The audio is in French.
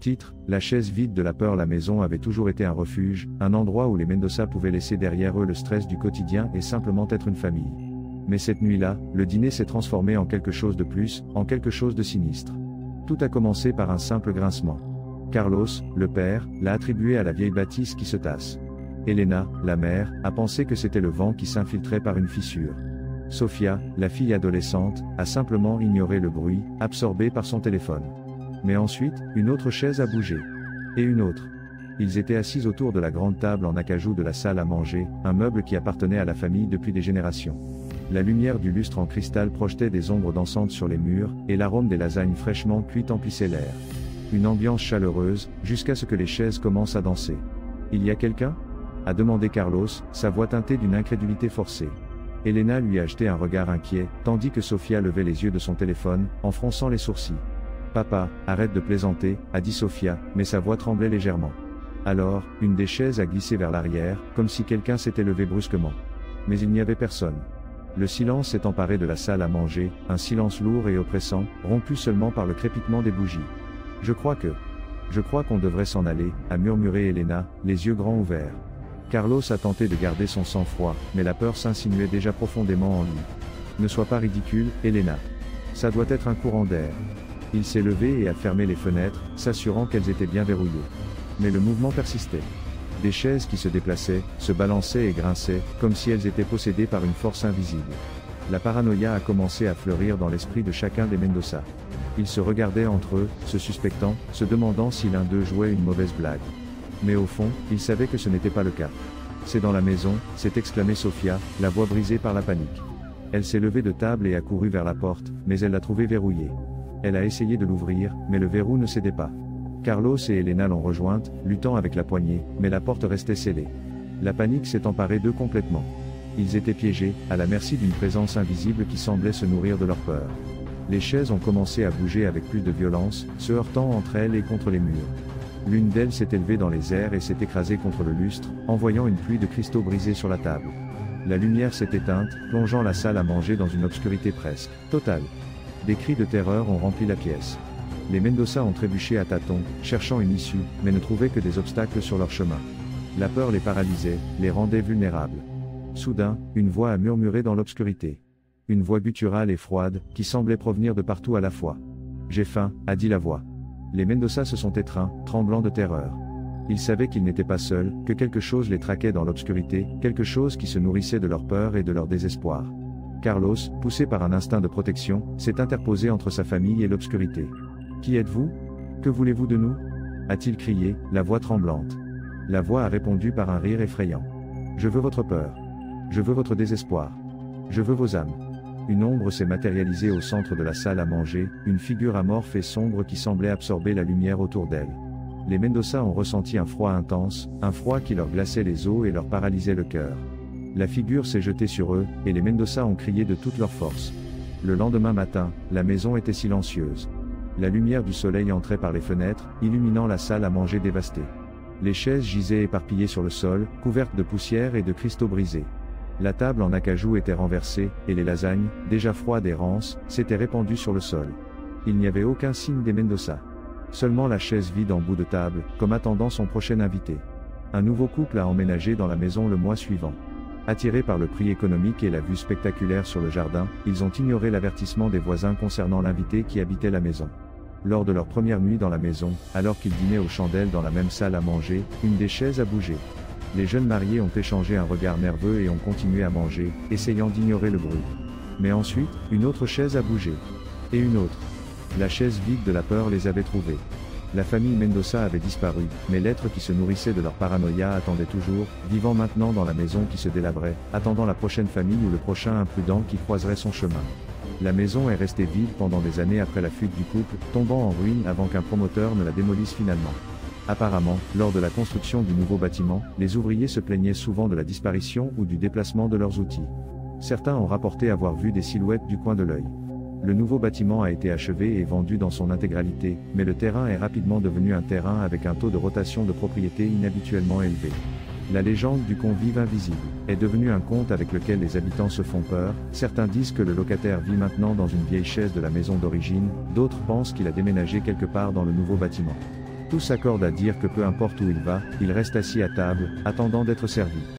Titre: La chaise vide de la peur. La maison avait toujours été un refuge, un endroit où les Mendoza pouvaient laisser derrière eux le stress du quotidien et simplement être une famille. Mais cette nuit-là, le dîner s'est transformé en quelque chose de plus, en quelque chose de sinistre. Tout a commencé par un simple grincement. Carlos, le père, l'a attribué à la vieille bâtisse qui se tasse. Elena, la mère, a pensé que c'était le vent qui s'infiltrait par une fissure. Sofia, la fille adolescente, a simplement ignoré le bruit, absorbée par son téléphone. Mais ensuite, une autre chaise a bougé. Et une autre. Ils étaient assis autour de la grande table en acajou de la salle à manger, un meuble qui appartenait à la famille depuis des générations. La lumière du lustre en cristal projetait des ombres dansantes sur les murs, et l'arôme des lasagnes fraîchement cuites emplissait l'air. Une ambiance chaleureuse, jusqu'à ce que les chaises commencent à danser. « Il y a quelqu'un » a demandé Carlos, sa voix teintée d'une incrédulité forcée. Elena lui a jeté un regard inquiet, tandis que Sofia levait les yeux de son téléphone, en fronçant les sourcils. « Papa, arrête de plaisanter » a dit Sofia, mais sa voix tremblait légèrement. Alors, une des chaises a glissé vers l'arrière, comme si quelqu'un s'était levé brusquement. Mais il n'y avait personne. Le silence s'est emparé de la salle à manger, un silence lourd et oppressant, rompu seulement par le crépitement des bougies. « Je crois qu'on devrait s'en aller » a murmuré Elena, les yeux grands ouverts. Carlos a tenté de garder son sang-froid, mais la peur s'insinuait déjà profondément en lui. « Ne sois pas ridicule, Elena. Ça doit être un courant d'air. » Il s'est levé et a fermé les fenêtres, s'assurant qu'elles étaient bien verrouillées. Mais le mouvement persistait. Des chaises qui se déplaçaient, se balançaient et grinçaient, comme si elles étaient possédées par une force invisible. La paranoïa a commencé à fleurir dans l'esprit de chacun des Mendoza. Ils se regardaient entre eux, se suspectant, se demandant si l'un d'eux jouait une mauvaise blague. Mais au fond, ils savaient que ce n'était pas le cas. « C'est dans la maison » s'est exclamée Sofia, la voix brisée par la panique. Elle s'est levée de table et a couru vers la porte, mais elle l'a trouvée verrouillée. Elle a essayé de l'ouvrir, mais le verrou ne cédait pas. Carlos et Elena l'ont rejointe, luttant avec la poignée, mais la porte restait scellée. La panique s'est emparée d'eux complètement. Ils étaient piégés, à la merci d'une présence invisible qui semblait se nourrir de leur peur. Les chaises ont commencé à bouger avec plus de violence, se heurtant entre elles et contre les murs. L'une d'elles s'est élevée dans les airs et s'est écrasée contre le lustre, envoyant une pluie de cristaux brisés sur la table. La lumière s'est éteinte, plongeant la salle à manger dans une obscurité presque totale. Des cris de terreur ont rempli la pièce. Les Mendoza ont trébuché à tâtons, cherchant une issue, mais ne trouvaient que des obstacles sur leur chemin. La peur les paralysait, les rendait vulnérables. Soudain, une voix a murmuré dans l'obscurité. Une voix gutturale et froide, qui semblait provenir de partout à la fois. « J'ai faim » a dit la voix. Les Mendoza se sont étreints, tremblants de terreur. Ils savaient qu'ils n'étaient pas seuls, que quelque chose les traquait dans l'obscurité, quelque chose qui se nourrissait de leur peur et de leur désespoir. Carlos, poussé par un instinct de protection, s'est interposé entre sa famille et l'obscurité. « Qui êtes-vous ? Que voulez-vous de nous » a-t-il crié, la voix tremblante. La voix a répondu par un rire effrayant. « Je veux votre peur. Je veux votre désespoir. Je veux vos âmes. » Une ombre s'est matérialisée au centre de la salle à manger, une figure amorphe et sombre qui semblait absorber la lumière autour d'elle. Les Mendoza ont ressenti un froid intense, un froid qui leur glaçait les os et leur paralysait le cœur. La figure s'est jetée sur eux, et les Mendoza ont crié de toute leur force. Le lendemain matin, la maison était silencieuse. La lumière du soleil entrait par les fenêtres, illuminant la salle à manger dévastée. Les chaises gisaient éparpillées sur le sol, couvertes de poussière et de cristaux brisés. La table en acajou était renversée, et les lasagnes, déjà froides et rances, s'étaient répandues sur le sol. Il n'y avait aucun signe des Mendoza. Seulement la chaise vide en bout de table, comme attendant son prochain invité. Un nouveau couple a emménagé dans la maison le mois suivant. Attirés par le prix économique et la vue spectaculaire sur le jardin, ils ont ignoré l'avertissement des voisins concernant l'invité qui habitait la maison. Lors de leur première nuit dans la maison, alors qu'ils dînaient aux chandelles dans la même salle à manger, une des chaises a bougé. Les jeunes mariés ont échangé un regard nerveux et ont continué à manger, essayant d'ignorer le bruit. Mais ensuite, une autre chaise a bougé. Et une autre. La chaise vide de la peur les avait trouvés. La famille Mendoza avait disparu, mais l'être qui se nourrissait de leur paranoïa attendait toujours, vivant maintenant dans la maison qui se délabrait, attendant la prochaine famille ou le prochain imprudent qui croiserait son chemin. La maison est restée vide pendant des années après la fuite du couple, tombant en ruine avant qu'un promoteur ne la démolisse finalement. Apparemment, lors de la construction du nouveau bâtiment, les ouvriers se plaignaient souvent de la disparition ou du déplacement de leurs outils. Certains ont rapporté avoir vu des silhouettes du coin de l'œil. Le nouveau bâtiment a été achevé et vendu dans son intégralité, mais le terrain est rapidement devenu un terrain avec un taux de rotation de propriété inhabituellement élevé. La légende du convive invisible est devenue un conte avec lequel les habitants se font peur. Certains disent que le locataire vit maintenant dans une vieille chaise de la maison d'origine, d'autres pensent qu'il a déménagé quelque part dans le nouveau bâtiment. Tous s'accordent à dire que peu importe où il va, il reste assis à table, attendant d'être servi.